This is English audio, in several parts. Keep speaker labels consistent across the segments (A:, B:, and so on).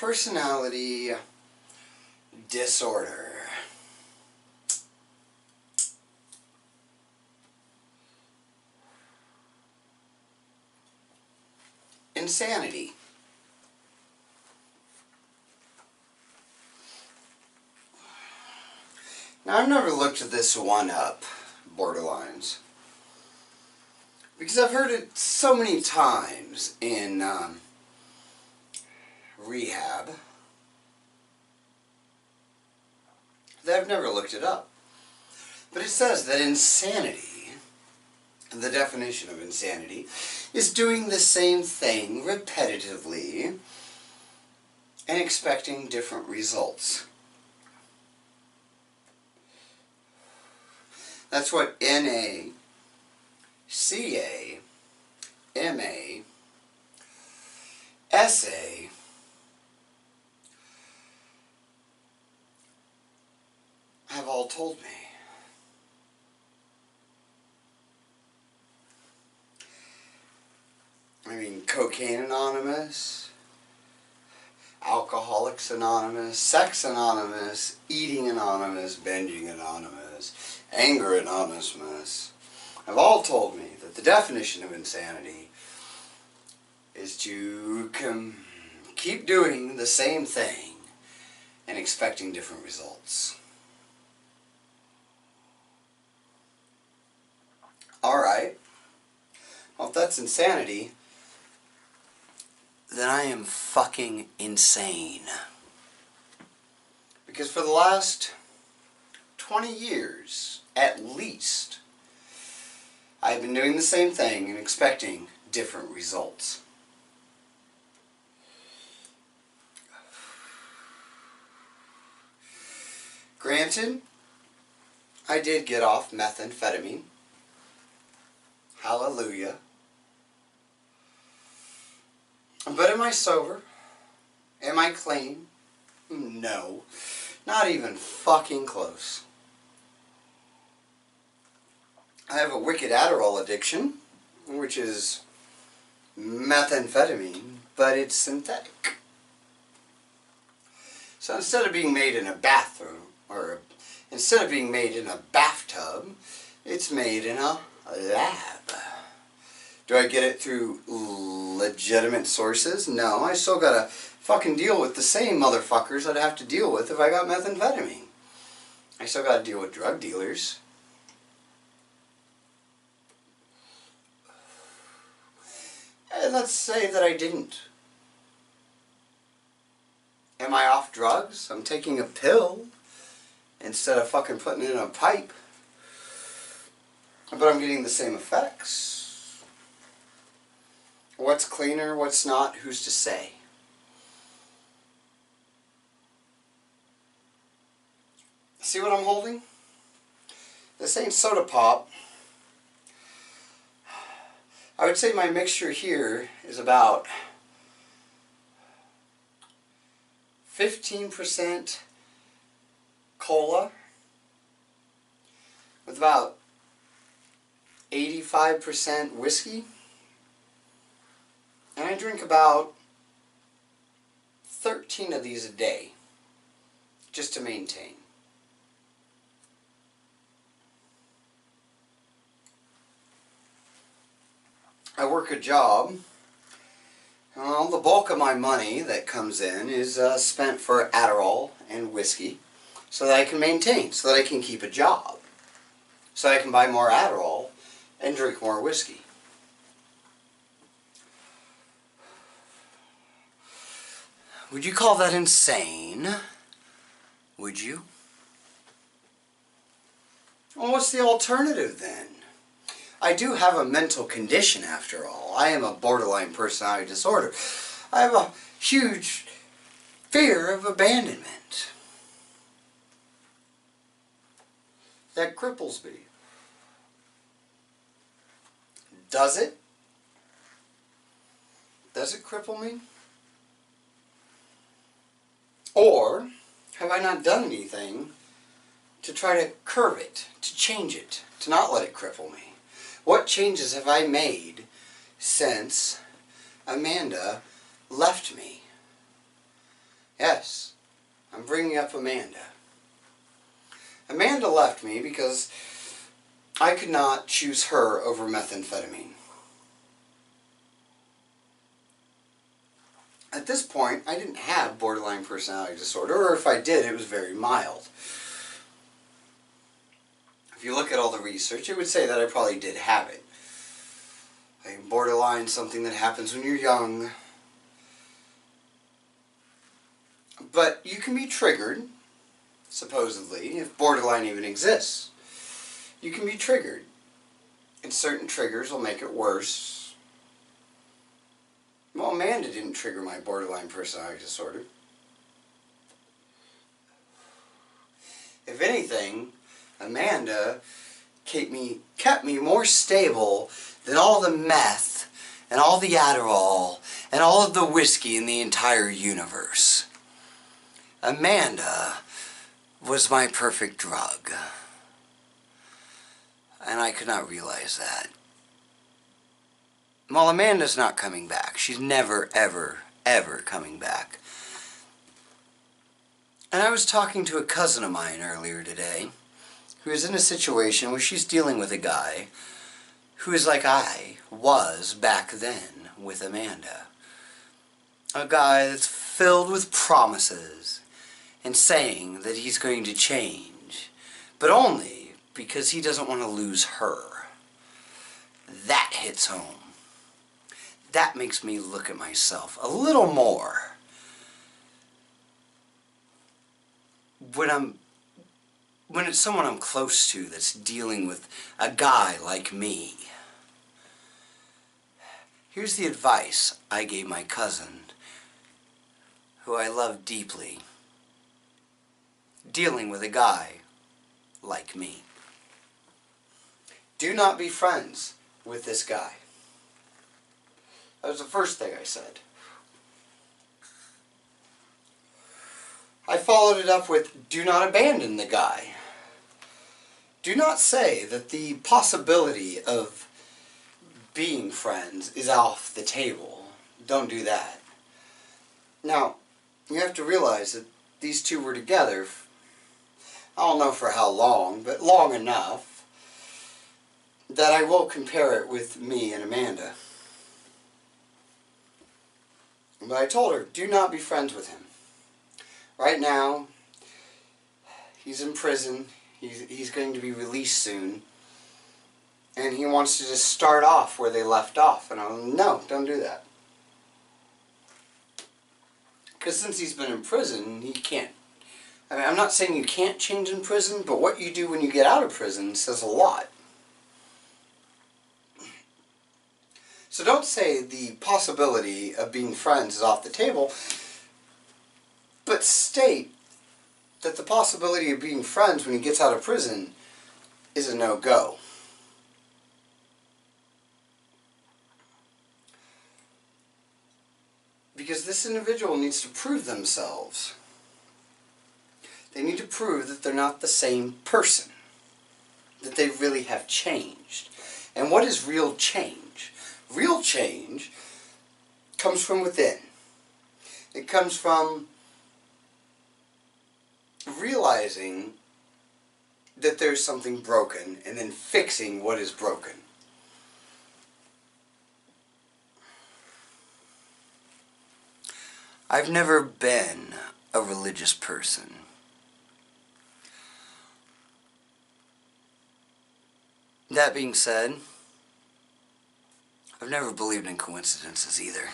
A: personality disorder. Insanity. Now, I've never looked this one up, borderlines, because I've heard it so many times in rehab that I've never looked it up. But it says that insanity, the definition of insanity, is doing the same thing repetitively and expecting different results. That's what N-A, C-A, M-A, S-A, have all told me. I mean, Cocaine Anonymous, Alcoholics Anonymous, Sex Anonymous, Eating Anonymous, Binging Anonymous, Anger Anonymous have all told me that the definition of insanity is to keep doing the same thing and expecting different results. Alright, well, if that's insanity, then I am fucking insane. Because for the last 20 years, at least, I've been doing the same thing and expecting different results. Granted, I did get off methamphetamine. Hallelujah. But am I sober? Am I clean? No. Not even fucking close. I have a wicked Adderall addiction, which is methamphetamine, but it's synthetic. So instead of being made in a bathroom, or instead of being made in a bathtub, it's made in a lab. Do I get it through legitimate sources? No, I still gotta fucking deal with the same motherfuckers I'd have to deal with if I got methamphetamine. I still gotta deal with drug dealers. And let's say that I didn't. Am I off drugs? I'm taking a pill instead of fucking putting it in a pipe. But I'm getting the same effects. What's cleaner, what's not, who's to say? See what I'm holding? This ain't soda pop. I would say my mixture here is about 15% cola with about 85% whiskey. And I drink about 13 of these a day, just to maintain. I work a job. Well, the bulk of my money that comes in is spent for Adderall and whiskey, so that I can maintain, so that I can keep a job, so I can buy more Adderall and drink more whiskey. Would you call that insane? Would you? Well, what's the alternative then? I do have a mental condition after all. I am a borderline personality disorder. I have a huge fear of abandonment that cripples me. Does it? Does it cripple me? Or have I not done anything to try to curb it, to change it, to not let it cripple me? What changes have I made since Amanda left me? Yes, I'm bringing up Amanda. Amanda left me because I could not choose her over methamphetamine. At this point, I didn't have borderline personality disorder, or if I did, it was very mild. If you look at all the research, it would say that I probably did have it. Like borderline, something that happens when you're young. But you can be triggered, supposedly, if borderline even exists. You can be triggered. And certain triggers will make it worse. Well, Amanda didn't trigger my borderline personality disorder. If anything, Amanda kept me more stable than all the meth and all the Adderall and all of the whiskey in the entire universe. Amanda was my perfect drug. And I could not realize that. Well, Amanda's not coming back. She's never, ever, ever coming back. And I was talking to a cousin of mine earlier today who is in a situation where she's dealing with a guy who is like I was back then with Amanda. A guy that's filled with promises and saying that he's going to change, but only because he doesn't want to lose her. That hits home. That makes me look at myself a little more when it's someone I'm close to that's dealing with a guy like me. Here's the advice I gave my cousin, who I love deeply, dealing with a guy like me. Do not be friends with this guy. That was the first thing I said. I followed it up with, do not abandon the guy. Do not say that the possibility of being friends is off the table. Don't do that. Now, you have to realize that these two were together, I don't know for how long, but long enough that I will compare it with me and Amanda. But I told her, do not be friends with him. Right now, he's in prison. He's going to be released soon. And he wants to just start off where they left off. And I'm, no, don't do that. Because since he's been in prison, he can't. I mean, I'm not saying you can't change in prison, but what you do when you get out of prison says a lot. So don't say the possibility of being friends is off the table, but state that the possibility of being friends when he gets out of prison is a no-go. Because this individual needs to prove themselves. They need to prove that they're not the same person, that they really have changed. And what is real change? Real change comes from within. It comes from realizing that there's something broken and then fixing what is broken. I've never been a religious person. That being said, I've never believed in coincidences either.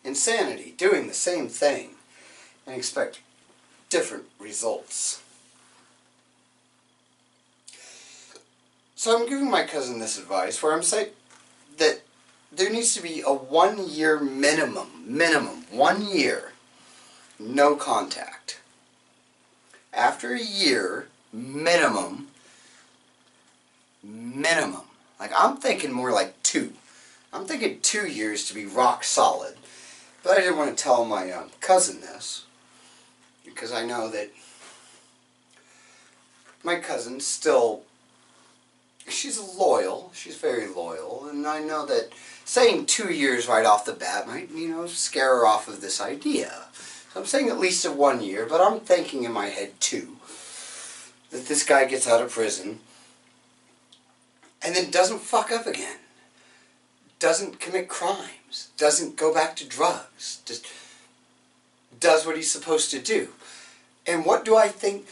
A: Insanity, doing the same thing and expect different results. So I'm giving my cousin this advice where I'm saying that there needs to be a 1 year minimum, 1 year, no contact. After a year, minimum, like I'm thinking more like 2. I'm thinking 2 years to be rock solid. But I didn't want to tell my cousin this, because I know that my cousin still she's loyal. She's very loyal. And I know that saying 2 years right off the bat might, scare her off of this idea. So I'm saying at least 1 year, but I'm thinking in my head 2. That this guy gets out of prison and then doesn't fuck up again. Doesn't commit crimes. Doesn't go back to drugs. Just does what he's supposed to do. And what do I think...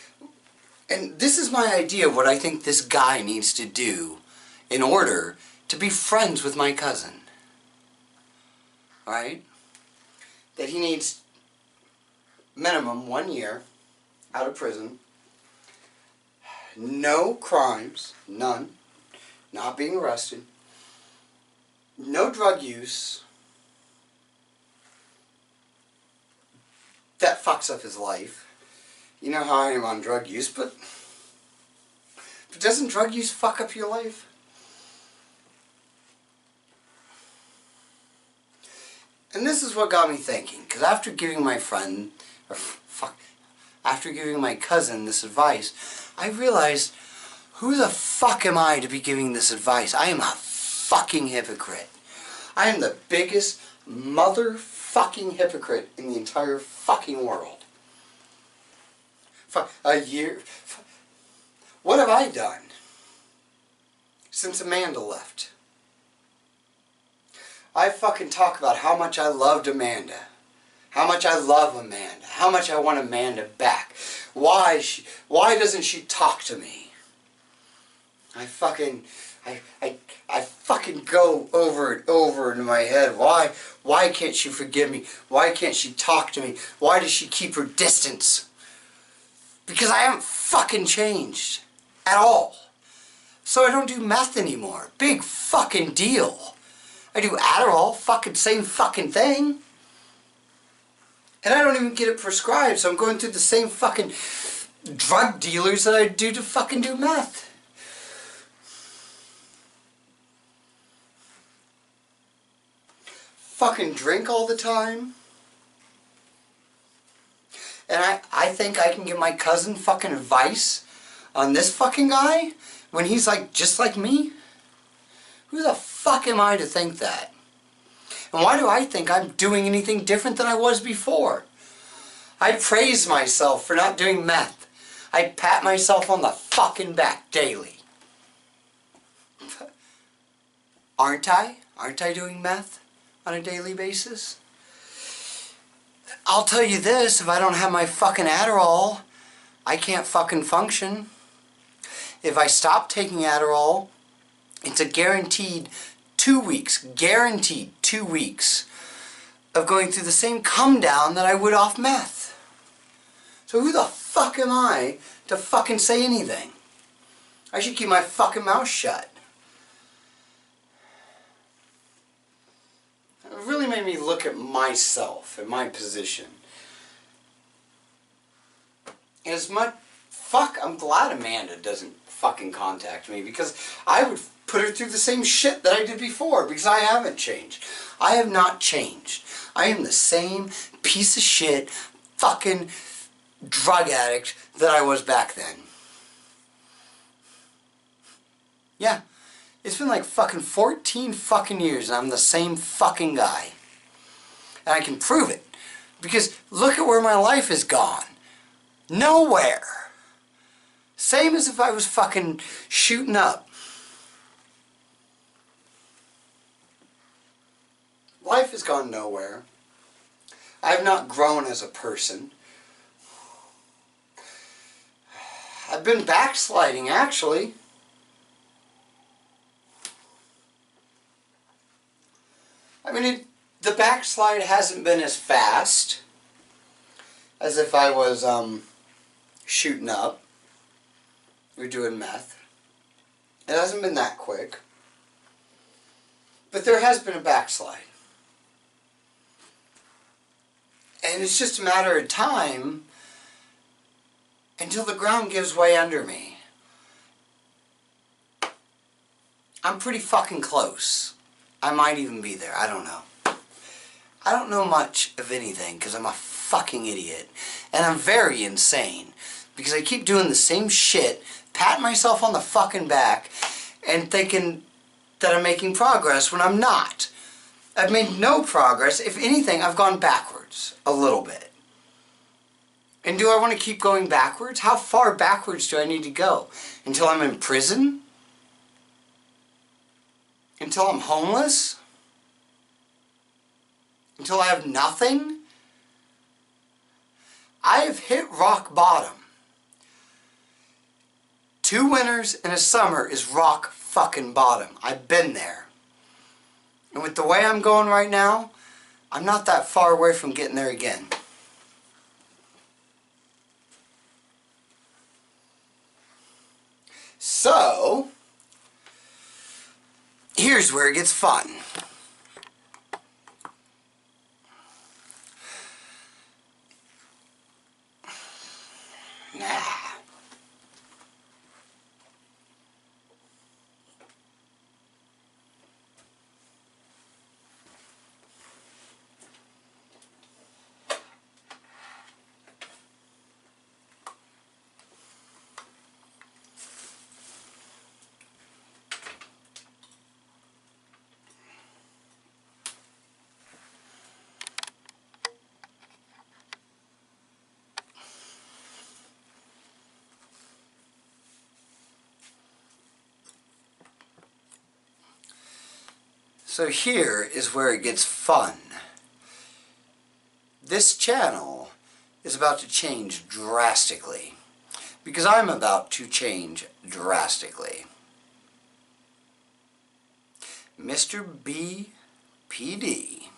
A: And this is my idea of what I think this guy needs to do in order to be friends with my cousin. Alright? That he needs minimum 1 year out of prison. No crimes. None. Not being arrested. No drug use. That fucks up his life. You know how I am on drug use, but doesn't drug use fuck up your life? And this is what got me thinking, because after giving my friend, after giving my cousin this advice, I realized, who the fuck am I to be giving this advice? I am a fucking hypocrite. I am the biggest motherfucking hypocrite in the entire fucking world. A year. What have I done since Amanda left? I fucking talk about how much I loved Amanda. How much I love Amanda. How much I want Amanda back. Why doesn't she talk to me? I fucking go over and over in my head. Why can't she forgive me? Why can't she talk to me? Why does she keep her distance? Because I haven't fucking changed. At all. So I don't do meth anymore. Big fucking deal. I do Adderall. Fucking same fucking thing. And I don't even get it prescribed. So I'm going through the same fucking drug dealers that I do to fucking do meth. Fucking drink all the time. And I think I can give my cousin fucking advice on this fucking guy when he's like just like me? Who the fuck am I to think that? And why do I think I'm doing anything different than I was before? I praise myself for not doing meth. I pat myself on the fucking back daily. Aren't I? Aren't I doing meth on a daily basis? I'll tell you this, if I don't have my fucking Adderall, I can't fucking function. If I stop taking Adderall, it's a guaranteed 2 weeks, guaranteed 2 weeks of going through the same come down that I would off meth. So who the fuck am I to fucking say anything? I should keep my fucking mouth shut. It really made me look at myself and my position. As much fuck, I'm glad Amanda doesn't fucking contact me, because I would put her through the same shit that I did before, because I haven't changed. I have not changed. I am the same piece of shit fucking drug addict that I was back then. Yeah. It's been like fucking 14 fucking years and I'm the same fucking guy. And I can prove it. Because look at where my life has gone. Nowhere. Same as if I was fucking shooting up. Life has gone nowhere. I have not grown as a person. I've been backsliding, actually. I mean, the backslide hasn't been as fast as if I was shooting up or doing meth. It hasn't been that quick. But there has been a backslide. And it's just a matter of time until the ground gives way under me. I'm pretty fucking close. I might even be there. I don't know. I don't know much of anything because I'm a fucking idiot. And I'm very insane. Because I keep doing the same shit, pat myself on the fucking back, and thinking that I'm making progress when I'm not. I've made no progress. If anything, I've gone backwards a little bit. And do I want to keep going backwards? How far backwards do I need to go? Until I'm in prison? Until I'm homeless? Until I have nothing? I have hit rock bottom. 2 winters and a summer is rock fucking bottom. I've been there. And with the way I'm going right now, I'm not that far away from getting there again. So, here's where it gets fun. Nah. So here is where it gets fun. This channel is about to change drastically, because I'm about to change drastically. Mr. BPD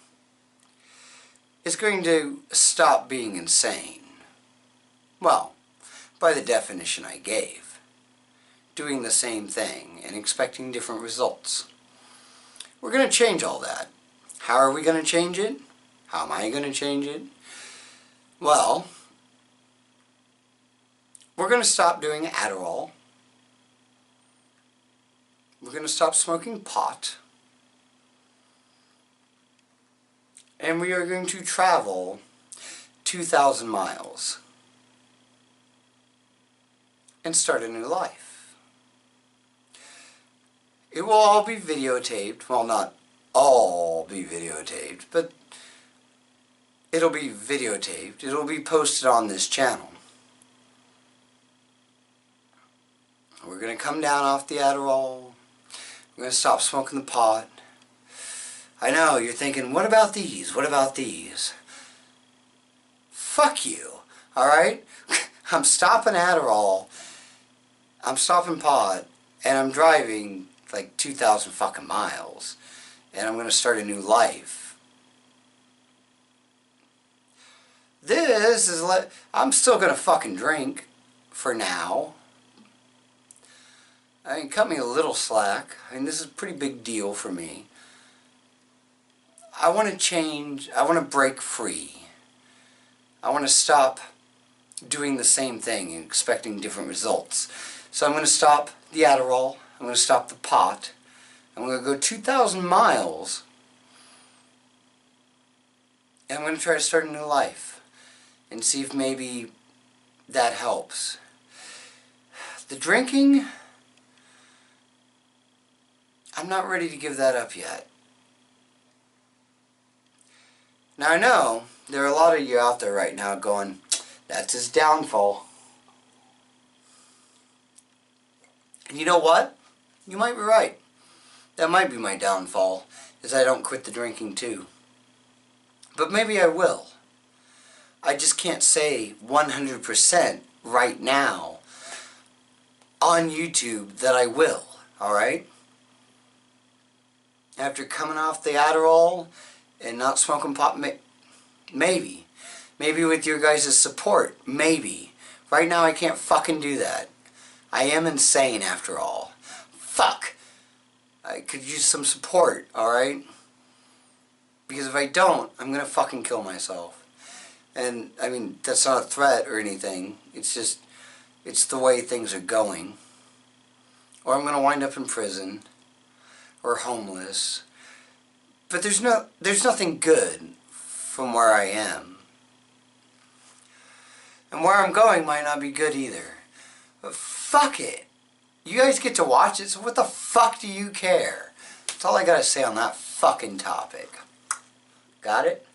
A: is going to stop being insane. Well, by the definition I gave. Doing the same thing and expecting different results. We're going to change all that. How are we going to change it? How am I going to change it? Well, we're going to stop doing Adderall. We're going to stop smoking pot. And we are going to travel 2,000 miles and start a new life. It will all be videotaped. Well, not all be videotaped, but it'll be videotaped. It'll be posted on this channel. We're going to come down off the Adderall. We're going to stop smoking the pot. I know, you're thinking, what about these? What about these? Fuck you, alright? I'm stopping Adderall. I'm stopping pot. And I'm driving like 2,000 fucking miles. And I'm going to start a new life. This is I'm still going to fucking drink for now. I mean, cut me a little slack. I mean, this is a pretty big deal for me. I want to change. I want to break free. I want to stop doing the same thing and expecting different results. So I'm going to stop the Adderall. I'm going to stop the pot. I'm going to go 2,000 miles. And I'm going to try to start a new life. And see if maybe that helps. The drinking, I'm not ready to give that up yet. Now I know there are a lot of you out there right now going, that's his downfall. And you know what? You might be right. That might be my downfall, is I don't quit the drinking too. But maybe I will. I just can't say 100% right now on YouTube that I will, alright? After coming off the Adderall and not smoking pot, maybe. Maybe with your guys' support, maybe. Right now I can't fucking do that. I am insane after all. Fuck! I could use some support, alright? Because if I don't, I'm gonna fucking kill myself. And, I mean, that's not a threat or anything. It's just, it's the way things are going. Or I'm going to wind up in prison. Or homeless. But there's nothing good from where I am. And where I'm going might not be good either. But fuck it. You guys get to watch it, so what the fuck do you care? That's all I gotta say on that fucking topic. Got it?